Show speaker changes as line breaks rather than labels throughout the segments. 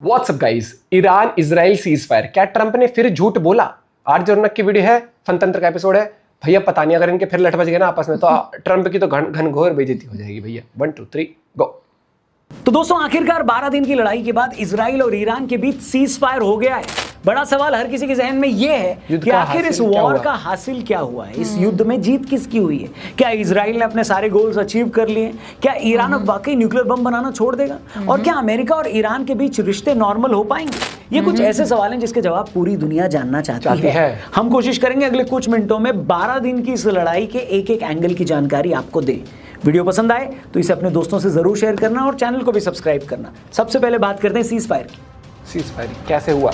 WhatsApp guys, Iran Israel cease fire, क्या Trump ने फिर झूठ बोला? आज जो रौनक की वीडियो है, फनतंत्र का एपिसोड है भैया। पता नहीं अगर इनके फिर लठ बज गए ना आपस में तो ट्रंप की तो घनघोर बेइज्जती हो जाएगी भैया। 1 2 3 गो।
तो दोस्तों, आखिरकार 12 दिन की लड़ाई के बाद इजराइल और ईरान के बीच सीज फायर हो गया है। बड़ा सवाल हर किसी के जहन में यह है कि आखिर इस वॉर का हासिल क्या हुआ है, इस युद्ध में जीत किसकी हुई है। क्या इजराइल ने अपने सारे गोल्स अचीव कर लिए? क्या ईरान अब वाकई न्यूक्लियर बम बनाना छोड़ देगा? और क्या अमेरिका और ईरान के बीच रिश्ते नॉर्मल हो पाएंगे? ये कुछ ऐसे सवाल हैं जिसके जवाब पूरी दुनिया जानना चाहती है। हम कोशिश करेंगे अगले कुछ मिनटों में 12 दिन की इस लड़ाई के एक एक एंगल की जानकारी आपको दे। वीडियो पसंद आए तो इसे अपने दोस्तों से जरूर शेयर करना और चैनल को भी सब्सक्राइब करना। सबसे पहले बात करते हैं सीज फायर की।
सीज फायर कैसे हुआ?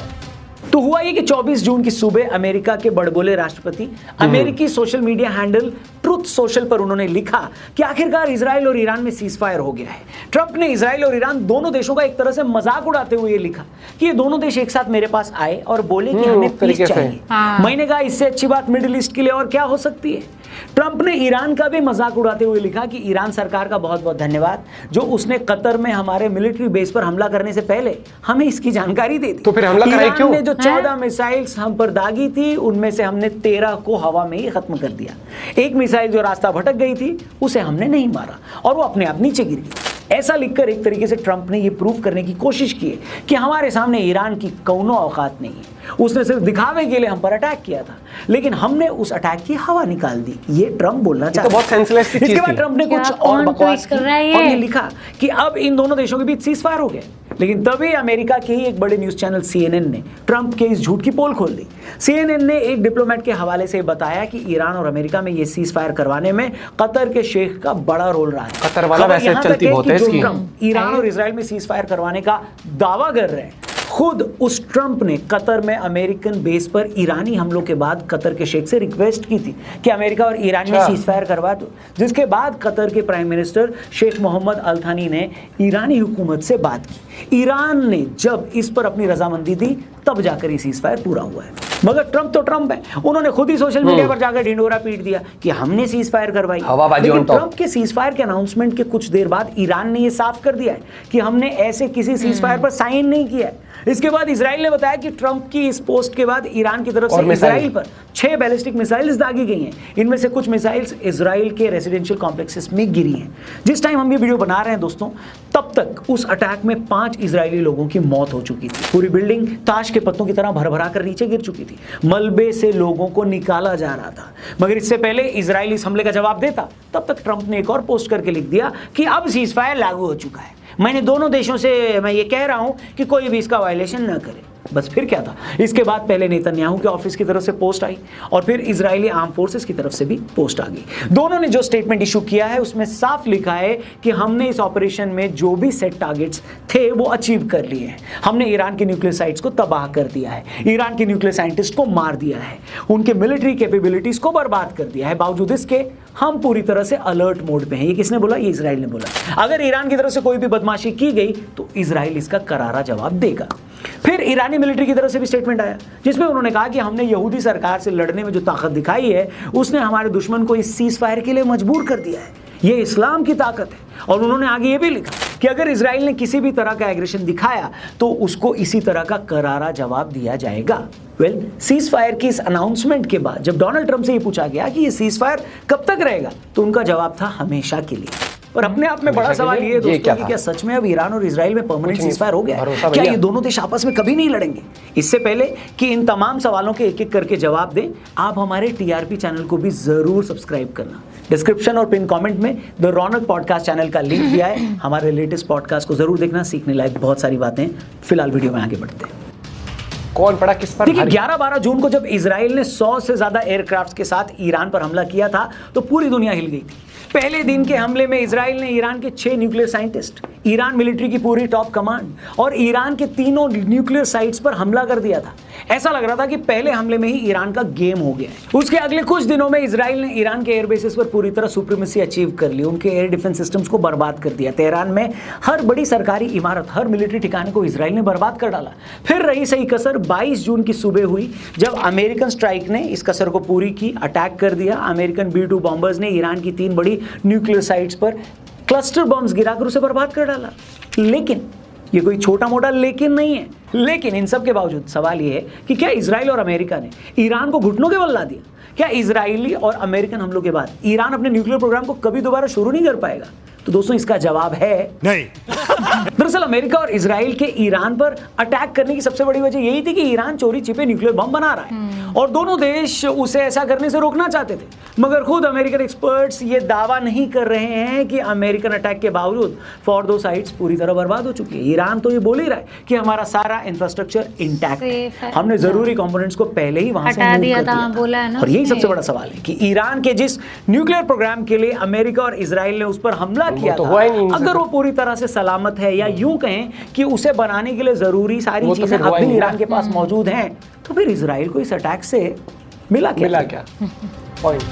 तो हुआ ये कि 24 जून की सुबह अमेरिका के बड़बोले राष्ट्रपति अमेरिकी social media handle truth social पर उन्होंने लिखा कि आखिरकार इजराइल और ईरान में सीज फायर हो गया है। ट्रंप ने इजराइल और ईरान दोनों देशों का एक तरह से मजाक उड़ाते हुए लिखा कि ये दोनों देश एक साथ मेरे पास आए और बोले कि हमें पीस चाहिए। मैंने कहा इससे अच्छी बात मिडिल ईस्ट के लिए और क्या हो सकती है। ट्रंप ने ईरान का भी मजाक उड़ाते हुए लिखा कि ईरान सरकार का बहुत बहुत धन्यवाद जो उसने कतर में हमारे मिलिट्री बेस पर हमला करने से पहले हमें इसकी जानकारी दे दी।
तो फिर हमला कराई क्यों?
ने जो 14 मिसाइल्स हम पर दागी थी उनमें से हमने 13 को हवा में ही खत्म कर दिया। एक मिसाइल जो रास्ता भटक गई थी उसे हमने नहीं मारा और वो अपने आप नीचे गिर गई। ऐसा लिखकर एक तरीके से ट्रंप ने यह प्रूव करने की कोशिश की है कि हमारे सामने ईरान की कौनो औकात नहीं है। उसने सिर्फ दिखावे के लिए हम पर अटैक किया था, लेकिन हमने उस अटैक की हवा निकाल दी। ये ट्रंप बोलना चाहता है।
बहुत सेंसलेस चीज थी।
इसके बाद ट्रंप ने कुछ और बकवास की और ये लिखा कि अब इन दोनों देशों के बीच सीज फायर हो गया। लेकिन तभी अमेरिका के ही एक बड़े न्यूज चैनल CNN ने ट्रंप के इस झूठ की पोल खोल दी। CNN ने एक डिप्लोमेट के हवाले से बताया कि ईरान और अमेरिका में ये सीज फायर करवाने में कतर के शेख का बड़ा रोल रहा है।
कतर वाला वैसे चलती बहुत है इसकी।
ईरान और इजराइल में सीज फायर करवाने का दावा कर रहे हैं। खुद उस ट्रंप ने कतर में अमेरिकन बेस पर ईरानी हमलों के बाद कतर के शेख से रिक्वेस्ट की थी कि अमेरिका और ईरान में सीज फायर करवा दो, जिसके बाद कतर के प्राइम मिनिस्टर शेख मोहम्मद अल थानी ने ईरानी हुकूमत से बात की। ईरान ने जब इस पर अपनी रजामंदी दी तब जाकर ये सीज फायर पूरा हुआ है। मगर ट्रंप तो ट्रंप है, उन्होंने खुद ही सोशल मीडिया पर जाकर ढिंडोरा पीट दिया कि हमने सीज फायर करवाई। लेकिन ट्रंप के सीज फायर के अनाउंसमेंट के कुछ देर बाद ईरान ने यह साफ कर दिया है कि हमने ऐसे किसी सीज फायर पर साइन नहीं किया है। इसके बाद इजराइल ने बताया कि ट्रंप की इस पोस्ट के बाद ईरान की तरफ से इजराइल पर 6 बैलिस्टिक मिसाइल्स दागी गई हैं। इनमें से कुछ मिसाइल्स इजराइल के रेजिडेंशियल कॉम्प्लेक्सेस में गिरी हैं। जिस टाइम हम ये वीडियो बना रहे हैं दोस्तों, तब तक उस अटैक में 5 इजरायली लोगों की मौत हो चुकी थी। पूरी बिल्डिंग ताश के पत्तों की तरह भर-भरा कर नीचे गिर चुकी थी। मलबे से लोगों को निकाला जा रहा था। मगर इससे पहले इजराइल इस हमले का जवाब देता, तब तक ट्रंप ने एक और पोस्ट करके लिख दिया कि अब सीज फायर लागू हो चुका है। मैंने दोनों देशों से मैं ये कह रहा हूं कि कोई भी इसका वायलेशन न करे। बस फिर क्या था? इसके बाद पहले नेतन्याहू के ऑफिस की तरफ से पोस्ट आई और फिर इजरायली आर्म फोर्सेस की तरफ से भी पोस्ट आ गई। दोनों ने जो स्टेटमेंट इशू किया है उसमें साफ लिखा है कि हमने इस ऑपरेशन में जो भी सेट टारगेट्स थे वो अचीव कर लिए हैं। हमने ईरान के न्यूक्लियर साइट्स को तबाह कर दिया है, ईरान के न्यूक्लियर साइंटिस्ट को मार दिया है, उनके मिलिट्री कैपेबिलिटीज को बर्बाद कर दिया है। बावजूद इसके हम पूरी तरह से अलर्ट मोड पे हैं। ये किसने बोला? ये इजराइल ने बोला। अगर ईरान की तरफ से कोई भी बदमाशी की गई तो इजराइल इसका करारा जवाब देगा। फिर ईरानी मिलिट्री की तरफ से भी स्टेटमेंट आया जिसमें उन्होंने कहा कि हमने यहूदी सरकार से लड़ने में जो ताकत दिखाई है उसने हमारे दुश्मन को इस सीज फायर के लिए मजबूर कर दिया है। ये इस्लाम की ताकत है। और उन्होंने आगे ये भी लिखा कि अगर इजराइल ने किसी भी तरह का एग्रेशन दिखाया तो उसको इसी तरह का करारा जवाब दिया जाएगा। सीज फायर की इस अनाउंसमेंट के बाद जब डोनाल्ड ट्रंप से ये पूछा गया कि ये सीज फायर कब तक रहेगा, तो उनका जवाब था हमेशा के लिए। और अपने आप में बड़ा सवाल ये है दोस्तों कि क्या सच में अब ईरान और इजराइल में परमानेंट सीज फायर हो गया है? क्या ये दोनों देश आपस में कभी नहीं लड़ेंगे? इससे पहले कि इन तमाम सवालों के एक एक करके जवाब दें, आप हमारे TRP चैनल को भी जरूर सब्सक्राइब करना। डिस्क्रिप्शन और पिन कमेंट में द रौनक पॉडकास्ट चैनल का लिंक दिया है। हमारे लेटेस्ट पॉडकास्ट को जरूर देखना, सीखने लायक बहुत सारी बातें। फिलहाल वीडियो में आगे बढ़ते हैं।
कौन पड़ा किस पर?
देखिए, 11-12 जून को जब इजराइल ने 100 से ज्यादा एयरक्राफ्ट के साथ ईरान पर हमला किया था तो पूरी दुनिया हिल गई थी। पहले दिन के हमले में इजराइल ने ईरान के 6 न्यूक्लियर साइंटिस्ट, ईरान मिलिट्री की पूरी टॉप कमांड और ईरान के तीनों न्यूक्लियर साइट्स पर हमला कर दिया था। ऐसा लग रहा था कि पहले हमले में ही ईरान का गेम हो गया है। उसके अगले कुछ दिनों में इजराइल ने ईरान के एयरबेसेस पर पूरी तरह सुप्रीमेसी अचीव कर ली, उनके एयर डिफेंस सिस्टम्स को बर्बाद कर दिया। तेहरान में हर बड़ी सरकारी इमारत, हर मिलिट्री ठिकाने को इजराइल ने बर्बाद कर डाला। फिर रही सही कसर 22 जून की सुबह हुई जब अमेरिकन स्ट्राइक ने इस कसर को पूरी की, अटैक कर दिया। अमेरिकन B-2 बॉम्बर्स ने ईरान की 3 बड़ी न्यूक्लियर साइट्स पर क्लस्टर बॉम्ब्स गिराकर उसे बर्बाद कर डाला। लेकिन ये कोई छोटा मोटा लेकिन नहीं है। लेकिन इन सब के बावजूद सवाल ये है कि क्या इजराइल और अमेरिका ने ईरान को घुटनों के बल ला दिया? क्या इजरायली और अमेरिकन हमलों के बाद ईरान अपने न्यूक्लियर प्रोग्राम को कभी दोबारा शुरू नहीं कर पाएगा? तो दोस्तों इसका जवाब है नहीं। दरअसल अमेरिका और इजराइल के ईरान पर अटैक करने की सबसे बड़ी वजह यही थी कि ईरान चोरी छिपे न्यूक्लियर बम बना रहा है और दोनों देश उसे ऐसा करने से रोकना चाहते थे। मगर खुद अमेरिकन एक्सपर्ट्स ये दावा नहीं कर रहे हैं कि अमेरिकन अटैक के बावजूद दो साइड्स पूरी तरह बर्बाद हो चुकी है। ईरान तो ये बोल ही रहा है कि हमारा सारा इंफ्रास्ट्रक्चर इंटैक्ट है, हमने जरूरी कंपोनेंट्स को पहले ही वहां से मूव कर दिया बोला है ना। और यही सबसे बड़ा सवाल है कि ईरान के जिस न्यूक्लियर प्रोग्राम के लिए अमेरिका और इजराइल ने उस पर हमला किया था, अगर वो पूरी तरह से सलामत है या यूं कहें कि उसे बनाने के लिए जरूरी सारी चीजें अब भी ईरान के पास मौजूद हैं, तो फिर इजराइल को इस अटैक से मिला क्या?
पॉइंट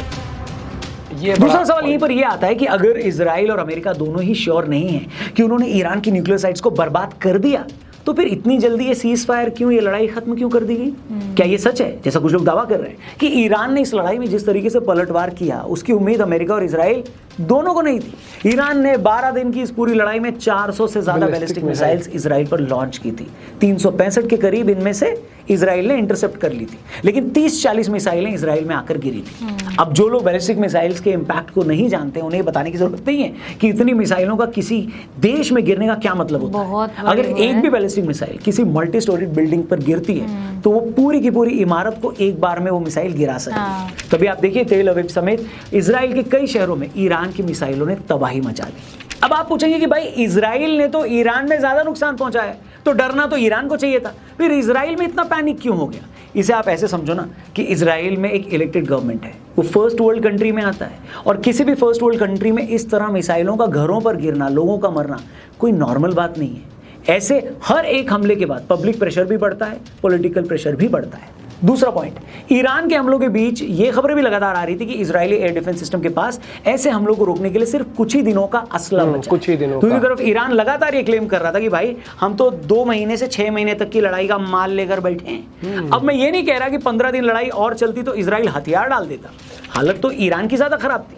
ये
दूसरा सवाल यहीं पर यह आता है कि अगर इजराइल और अमेरिका दोनों ही श्योर नहीं है कि उन्होंने ईरान की न्यूक्लियर साइट्स को बर्बाद कर दिया, तो फिर इतनी जल्दी ये सीज फायर क्यों, ये लड़ाई खत्म क्यों कर दी गई? क्या ये सच है जैसा कुछ लोग दावा कर रहे हैं कि ईरान ने इस लड़ाई में जिस तरीके से पलटवार किया उसकी उम्मीद अमेरिका और इजराइल दोनों को नहीं थी? ईरान ने 12 दिन की इस पूरी लड़ाई में 400 से ज्यादा बैलिस्टिक मिसाइल्स इजराइल पर लॉन्च की थी। 365 के करीब इनमें से इजराइल ने इंटरसेप्ट कर ली थी, लेकिन 30-40 मिसाइलें इजराइल में आकर गिरी थी। अब जो लोग बैलिस्टिक मिसाइल्स के इंपैक्ट को नहीं जानते उन्हें बताने की जरूरत नहीं है कि इतनी मिसाइलों का किसी देश में गिरने का क्या मतलब होता है। अगर एक भी बैलिस्टिक मिसाइल किसी मल्टी स्टोरी बिल्डिंग पर गिरती है तो वो पूरी की पूरी इमारत को एक बार में वो मिसाइल गिरा सकती है। तभी आप देखिए तेल अवीव समेत इजराइल के कई शहरों में ईरान की मिसाइलों ने तबाही मचा दी। अब आप पूछेंगे कि भाई इजराइल ने तो ईरान में ज्यादा नुकसान पहुंचाया है, तो डरना तो ईरान को चाहिए था, फिर इजराइल में इतना पैनिक क्यों हो गया? इसे आप ऐसे समझो ना कि इजराइल में एक इलेक्टेड गवर्नमेंट है, वो फर्स्ट वर्ल्ड कंट्री में आता है, और किसी भी फर्स्ट वर्ल्ड कंट्री में इस तरह मिसाइलों का घरों पर गिरना, लोगों का मरना कोई नॉर्मल बात नहीं है। ऐसे हर एक हमले के बाद पब्लिक प्रेशर भी बढ़ता है, पॉलिटिकल प्रेशर भी बढ़ता है। दूसरा पॉइंट, ईरान के हमलों के बीच ये खबरें भी लगातार आ रही थी कि इजरायली एयर डिफेंस सिस्टम के पास ऐसे हमलों को रोकने के लिए सिर्फ कुछ ही दिनों का असला बचा।
कुछ ही दिनों।
दूसरी तरफ ईरान लगातार ये क्लेम कर रहा था कि भाई हम तो 2 महीने से 6 महीने तक की लड़ाई का माल लेकर बैठे हैं। अब मैं ये नहीं कह रहा कि 15 दिन लड़ाई और चलती तो इजराइल हथियार डाल देता। हालत तो ईरान की ज्यादा खराब थी,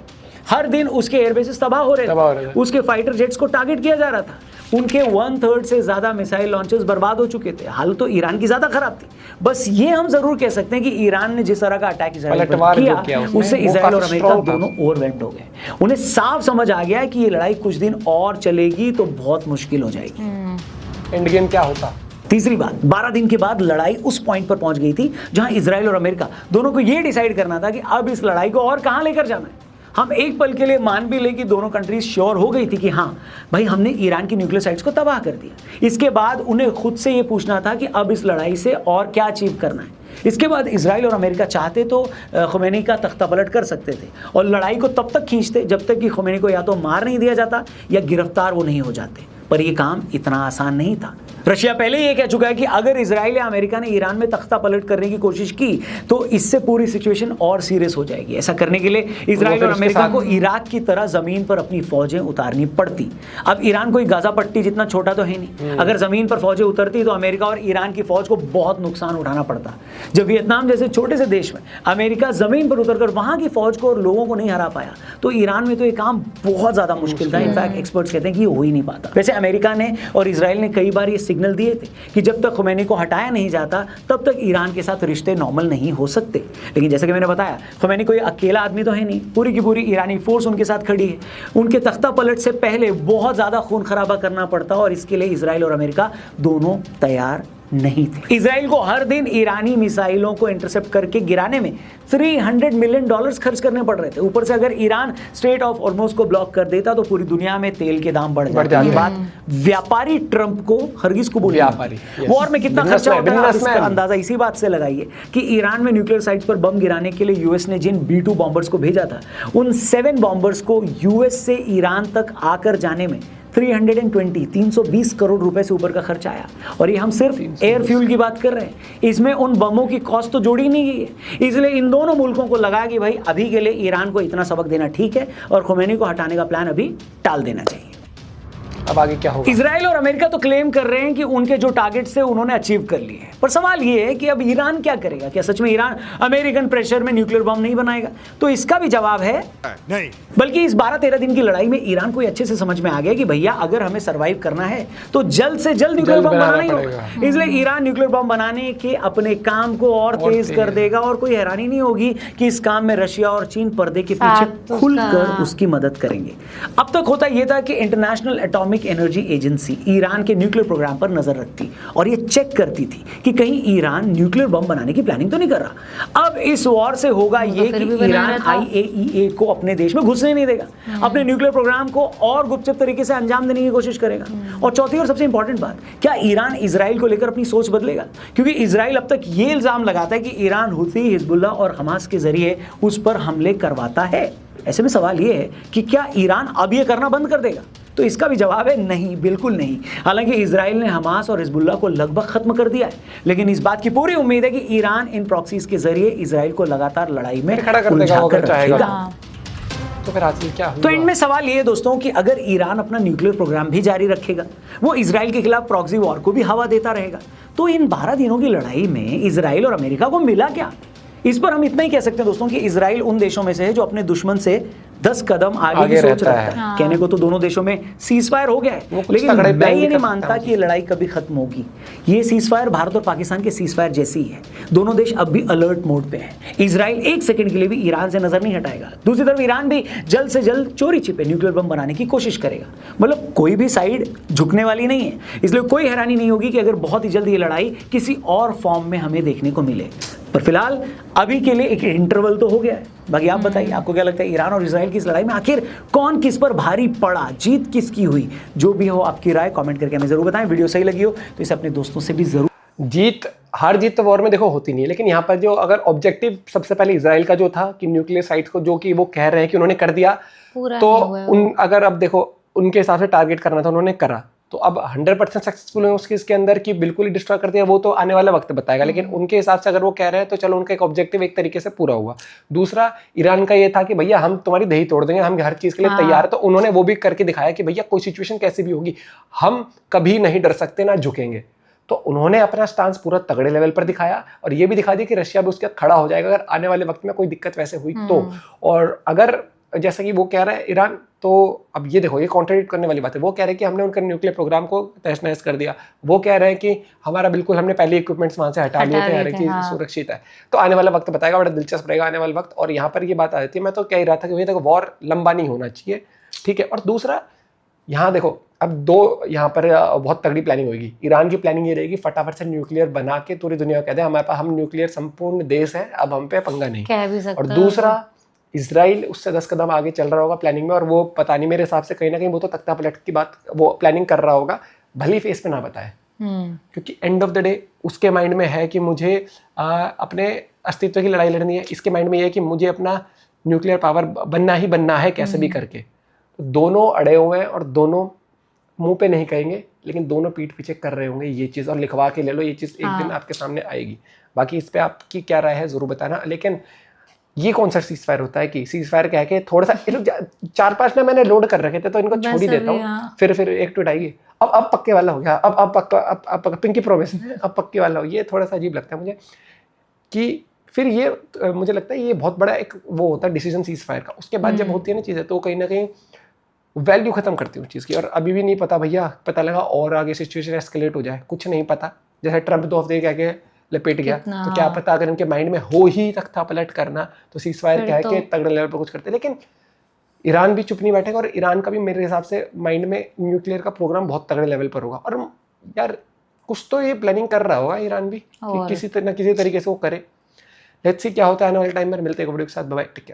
हर दिन उसके एयरबेसेस तबाह हो रहे थे, उसके फाइटर जेट्स को टारगेट किया जा रहा था, उनके 1/3 से ज्यादा मिसाइल लॉन्चर्स बर्बाद हो चुके थे। हालत तो ईरान की ज्यादा खराब थी। बस ये हम जरूर कह सकते हैं कि ईरान ने जिस तरह का अटैक इजराइल पर किया उससे इजराइल और अमेरिका दोनों ओवरवेल्म्ड हो गए। उन्हें साफ समझ आ गया कि ये लड़ाई कुछ दिन और चलेगी तो बहुत मुश्किल हो जाएगी।
एंड गेम क्या होता?
तीसरी बात, 12 दिन के बाद लड़ाई उस पॉइंट पर पहुंच गई थी जहां इजराइल और अमेरिका दोनों को यह डिसाइड करना था कि अब इस लड़ाई को और कहां लेकर जाना है। हम एक पल के लिए मान भी ले कि दोनों कंट्रीज श्योर हो गई थी कि हाँ भाई हमने ईरान की न्यूक्लियर साइट्स को तबाह कर दिया। इसके बाद उन्हें खुद से ये पूछना था कि अब इस लड़ाई से और क्या अचीव करना है। इसके बाद इजराइल और अमेरिका चाहते तो खुमैनी का तख्ता पलट कर सकते थे और लड़ाई को तब तक खींचते जब तक कि खुमैनी को या तो मार नहीं दिया जाता या गिरफ्तार वो नहीं हो जाते। पर यह काम इतना आसान नहीं था। रशिया पहले ही ये कह चुका है कि अगर इजराइल या अमेरिका ने ईरान में तख्ता पलट करने की कोशिश की तो इससे पूरी सिचुएशन और सीरियस हो जाएगी। ऐसा करने के लिए इजराइल और अमेरिका को इराक की तरह जमीन पर अपनी फौजें उतारनी पड़ती। अब ईरान कोई गाजा पट्टी जितना छोटा तो है नहीं, अगर जमीन पर फौजें उतरती तो अमेरिका और ईरान की फौज को बहुत नुकसान उठाना पड़ता। जब वियतनाम जैसे छोटे से देश में अमेरिका जमीन पर उतरकर वहां की फौज को और लोगों को नहीं हरा पाया तो ईरान में तो ये काम बहुत ज्यादा मुश्किल था। इनफैक्ट एक्सपर्ट्स कहते हैं कि ये हो ही नहीं पाता। वैसे अमेरिका ने और इजराइल ने कई बार ये सिग्नल दिए थे कि जब तक खुमैनी को हटाया नहीं जाता तब तक ईरान के साथ रिश्ते नॉर्मल नहीं हो सकते। लेकिन जैसे कि मैंने बताया खुमैनी कोई अकेला आदमी तो है नहीं, पूरी की पूरी ईरानी फोर्स उनके साथ खड़ी है। उनके तख्ता पलट से पहले बहुत ज्यादा खून खराबा करना पड़ता और इसके लिए इजराइल और अमेरिका दोनों तैयार नहीं थे। इजराइल को हर दिन ईरानी मिसाइलों को इंटरसेप्ट करके गिराने में $300 मिलियन खर्च करने पड़ रहे थे। ऊपर से अगर ईरान स्ट्रेट ऑफ हॉर्मुज़ को ब्लॉक कर देता तो पूरी दुनिया में तेल के दाम बढ़ जाते। ये बात व्यापारी ट्रंप को हरगिज कबूल नहीं। वॉर में कितना खर्चा होता है इसका अंदाजा इसी बात से लगाइए कि ईरान में न्यूक्लियर साइट्स पर बम गिराने के लिए यूएस ने जिन B-2 बॉम्बर्स को भेजा था उन 7 बॉम्बर्स को यूएस से ईरान तक आकर जाने में 320 करोड़ रुपए से ऊपर का खर्च आया। और ये हम सिर्फ एयर फ्यूल की बात कर रहे हैं, इसमें उन बमों की कॉस्ट तो जोड़ी नहीं गई है। इसलिए इन दोनों मुल्कों को लगा कि भाई अभी के लिए ईरान को इतना सबक देना ठीक है और खुमैनी को हटाने का प्लान अभी टाल देना चाहिए।
अब आगे क्या होगा?
इजराइल और अमेरिका तो क्लेम कर रहे हैं कि उनके जो टारगेट्स थे उन्होंने अचीव कर लिए हैं, पर सवाल ये है कि अब ईरान क्या करेगा? क्या सच में ईरान अमेरिकन प्रेशर में न्यूक्लियर बम नहीं बनाएगा? तो इसका भी जवाब है नहीं। बल्कि इस 12-13 दिन की लड़ाई में ईरान को अच्छे से समझ में आ गया कि भैया अगर हमें सर्वाइव करना है तो जल्द से जल्द न्यूक्लियर बम बनाना ही होगा। इसलिए ईरान न्यूक्लियर बम बनाने के अपने काम को और तेज कर देगा, और कोई हैरानी नहीं होगी कि इस काम में रशिया और चीन पर्दे के पीछे खुलकर उसकी मदद करेंगे। अब तक होता यह था कि international atomic energy agency Iran के न्यूक्लियर प्रोग्राम पर नजर रखती और ये चेक करती थी कि कहीं ईरान न्यूक्लियर बम बनाने की प्लानिंग तो नहीं कर रहा। अब इस वॉर से होगा ये कि ईरान IAEA को अपने देश में घुसने नहीं देगा, अपने न्यूक्लियर प्रोग्राम को और गुपचुप तरीके से अंजाम देने की कोशिश करेगा। और चौथी और सबसे इंपॉर्टेंट बात, क्या ईरान इजराइल को लेकर अपनी सोच बदलेगा? क्योंकि इजराइल अब तक ये इल्जाम लगाता है कि ईरान हुथी, हिजबुल्लाह और हमास के जरिए उस पर हमले करवाता है। ऐसे में सवाल ये है कि क्या ईरान अब ये करना बंद कर देगा? तो इसका भी जवाब है नहीं, बिल्कुल नहीं। हालांकि इजराइल ने हमास और हिजबुल्लाह को लगभग खत्म कर दिया है, लेकिन इस बात की पूरी उम्मीद है कि ईरान इन प्रॉक्सीज के जरिए इजराइल को लगातार लड़ाई में
खड़ा कर देगा अगर चाहेगा।
तो फिर हासिल क्या हुआ? तो इनमें सवाल ये दोस्तों कि अगर ईरान अपना न्यूक्लियर प्रोग्राम भी जारी रखेगा, वो इजराइल के खिलाफ प्रॉक्सी वॉर को भी हवा देता रहेगा, तो इन 12 दिनों की लड़ाई में इजराइल और अमेरिका को मिला क्या? इस पर हम इतना ही कह सकते हैं दोस्तों कि इजराइल उन देशों में से है जो अपने दुश्मन से 10 कदम आगे की सोच रखता है। हाँ। कहने को तो दोनों देशों में सीज फायर हो गया है, लेकिन मैं ये नहीं मानता कि ये लड़ाई कभी खत्म होगी। ये सीज फायर भारत और पाकिस्तान के सीज फायर जैसी ही है। दोनों देश अब भी अलर्ट मोड पे हैं। इजराइल एक सेकंड के लिए भी ईरान से नजर नहीं हटाएगा। दूसरी तरफ ईरान भी जल्द से जल्द चोरी छिपे न्यूक्लियर बम बनाने की कोशिश करेगा। मतलब कोई भी साइड झुकने वाली नहीं है, इसलिए कोई हैरानी नहीं होगी कि अगर बहुत ही जल्द ये लड़ाई किसी और फॉर्म में हमें देखने को मिले। पर फिलहाल अभी के लिए एक इंटरवल तो हो गया है। बाकी आप बताइए, आपको क्या लगता है ईरान और इजराइल की इस लड़ाई में आखिर कौन किस पर भारी पड़ा, जीत किसकी हुई? जो भी हो आपकी राय कमेंट करके हमें जरूर बताएं। वीडियो सही लगी हो तो इसे अपने दोस्तों से भी जरूर।
हार जीत तो वॉर में देखो होती नहीं है, लेकिन यहाँ पर जो अगर ऑब्जेक्टिव सबसे पहले इजराइल का जो था कि न्यूक्लियर साइट को, जो कि वो कह रहे हैं कि उन्होंने कर दिया, तो अगर अब देखो उनके हिसाब से टारगेट करना था, उन्होंने करा, तो अब 100% सक्सेसफुल है उसके अंदर कि बिल्कुल ही डिस्ट्रॉय कर दिया, वो तो आने वाला वक्त बताएगा। लेकिन उनके हिसाब से अगर वो कह रहे हैं तो चलो उनका एक ऑब्जेक्टिव एक तरीके से पूरा हुआ। दूसरा, ईरान का ये था कि भैया हम तुम्हारी दही तोड़ देंगे, हम हर चीज के लिए तैयार है। तो उन्होंने वो भी करके दिखाया कि भैया कोई सिचुएशन कैसी भी होगी, हम कभी नहीं डर सकते, ना झुकेंगे। तो उन्होंने अपना स्टांस पूरा तगड़े लेवल पर दिखाया और ये भी दिखा दिया कि रशिया भी उसके साथ खड़ा हो जाएगा अगर आने वाले वक्त में कोई दिक्कत वैसे हुई तो। और अगर जैसा कि वो कह रहा है ईरान, तो अब ये देखो, ये कॉन्ट्रडिक्ट करने वाली बात है। वो कह रहे हैं कि हमने उनका न्यूक्लियर प्रोग्राम को तहस नहस कर दिया, वो कह रहे हैं कि हमारा बिल्कुल हमने पहले इक्विपमेंट्स वहां से हटा लिए थे, हर एक चीज सुरक्षित है। तो आने वाला वक्त बताएगा, बड़ा दिलचस्प रहेगा आने वाला वक्त। और यहाँ पर ये बात आ जाती है, मैं तो कह ही रहा था कि भैया देखो वॉर लंबा नहीं होना चाहिए, ठीक है। और दूसरा, यहाँ देखो अब दो यहाँ पर बहुत तगड़ी प्लानिंग होगी। ईरान की प्लानिंग ये रहेगी फटाफट से न्यूक्लियर बना के पूरी दुनिया को कह दे हमारे पास, हम न्यूक्लियर संपूर्ण देश है, अब हम पे पंगा नहीं। और दूसरा, इजराइल उससे 10 कदम आगे चल रहा होगा प्लानिंग में, और वो पता नहीं, मेरे हिसाब से कहीं ना कहीं वो तो तख्ता पलट की बात वो प्लानिंग कर रहा होगा, भली फेस पे ना बताए, क्योंकि एंड ऑफ द डे उसके माइंड में है कि मुझे अपने अस्तित्व की लड़ाई लड़नी है। इसके माइंड में ये है कि मुझे अपना न्यूक्लियर पावर बनना ही बनना है कैसे भी करके। तो दोनों अड़े हुए हैं और दोनों मुंह पे नहीं कहेंगे, लेकिन दोनों पीठ पीछे कर रहे होंगे ये चीज़, और लिखवा के ले लो, ये चीज़ एक दिन आपके सामने आएगी। बाकी इस पे आपकी क्या राय है जरूर बताना। लेकिन ये कौन सा सीज फायर होता है कि सीज फायर कह के थोड़ा सा 4-5 में मैंने लोड कर रखे थे, तो इनको छोड़ ही देता हूँ, फिर एक टूट आएगी। अब पक्के वाला हो गया, अब पक्का, अब पिंकी प्रोमिस, अब पक्के वाला हो। ये थोड़ा सा अजीब लगता है मुझे कि फिर ये मुझे लगता है ये बहुत बड़ा एक वो होता है डिसीजन सीज फायर का। उसके बाद जब होती है ना चीज़ें, तो कहीं ना कहीं वैल्यू खत्म करती हूँ चीज़ की। और अभी भी नहीं पता भैया, पता लगा और आगे सिचुएशन एस्केलेट हो जाए, कुछ नहीं पता। जैसे ट्रम्प 2 हफ्ते कह के लपेट गया, तो क्या पता अगर इनके माइंड में हो ही तख्ता पलट करना, तो सीज फायर कह के तगड़े लेवल पर कुछ करते। लेकिन ईरान भी चुप नहीं बैठेगा, और ईरान का भी मेरे हिसाब से माइंड में न्यूक्लियर का प्रोग्राम बहुत तगड़े लेवल पर होगा। और यार कुछ तो ये प्लानिंग कर रहा होगा ईरान भी, कि किसी तरीके से वो करे। लेट्स सी क्या होता है आने वाले टाइम में। मिलते हैं वीडियो के साथ, बाय बाय, टेक केयर।